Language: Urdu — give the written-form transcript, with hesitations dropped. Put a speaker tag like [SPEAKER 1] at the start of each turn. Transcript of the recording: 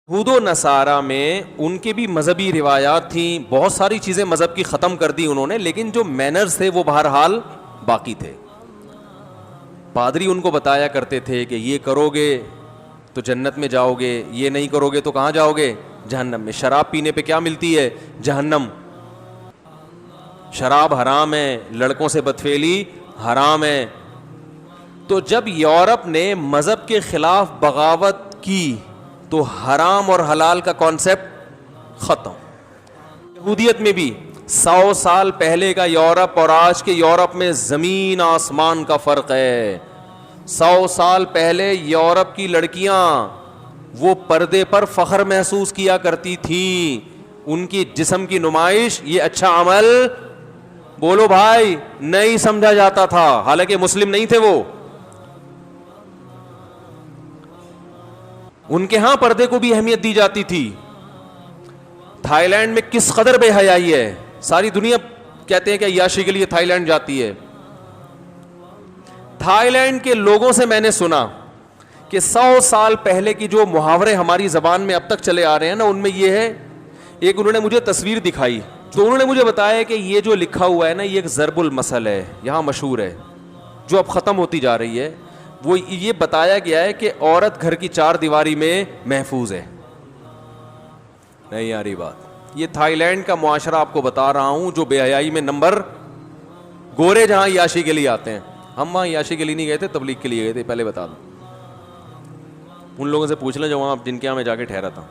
[SPEAKER 1] یہود و نصارہ میں ان کے بھی مذہبی روایات تھیں، بہت ساری چیزیں مذہب کی ختم کر دی انہوں نے، لیکن جو مینرز تھے وہ بہرحال باقی تھے. پادری ان کو بتایا کرتے تھے کہ یہ کرو گے تو جنت میں جاؤ گے، یہ نہیں کرو گے تو کہاں جاؤ گے؟ جہنم میں. شراب پینے پہ کیا ملتی ہے؟ جہنم. شراب حرام ہے، لڑکوں سے بدفعلی حرام ہے. تو جب یورپ نے مذہب کے خلاف بغاوت کی تو حرام اور حلال کا کانسیپٹ ختم. یہودیت میں بھی 100 سال پہلے کا یورپ اور آج کے یورپ میں زمین آسمان کا فرق ہے. 100 سال پہلے یورپ کی لڑکیاں وہ پردے پر فخر محسوس کیا کرتی تھیں، ان کی جسم کی نمائش یہ اچھا عمل بولو بھائی نہیں سمجھا جاتا تھا، حالانکہ مسلم نہیں تھے وہ. ان کے ہاں پردے کو بھی اہمیت دی جاتی تھی. تھائی لینڈ میں کس قدر بے حیائی ہے، ساری دنیا کہتے ہیں کہ عیاشی کے لیے تھائی لینڈ جاتی ہے. تھائی لینڈ کے لوگوں سے میں نے سنا کہ 100 سال پہلے کی جو محاورے ہماری زبان میں اب تک چلے آ رہے ہیں نا، ان میں یہ ہے، ایک انہوں نے مجھے تصویر دکھائی تو انہوں نے مجھے بتایا کہ یہ جو لکھا ہوا ہے نا، یہ ایک ضرب المثل ہے، یہاں مشہور ہے، جو اب ختم ہوتی جا رہی ہے. وہ یہ بتایا گیا ہے کہ عورت گھر کی 4 دیواری میں محفوظ ہے. نہیں آ رہی بات. یہ تھائی لینڈ کا معاشرہ آپ کو بتا رہا ہوں جو بے حیائی میں نمبر، گورے جہاں عیاشی کے لیے آتے ہیں، ہم وہاں عیاشی کے لیے نہیں گئے تھے، تبلیغ کے لیے گئے تھے. پہلے بتا دوں، ان لوگوں سے پوچھ لیں جو وہاں جن کے یہاں میں جا کے ٹھہرا تھا.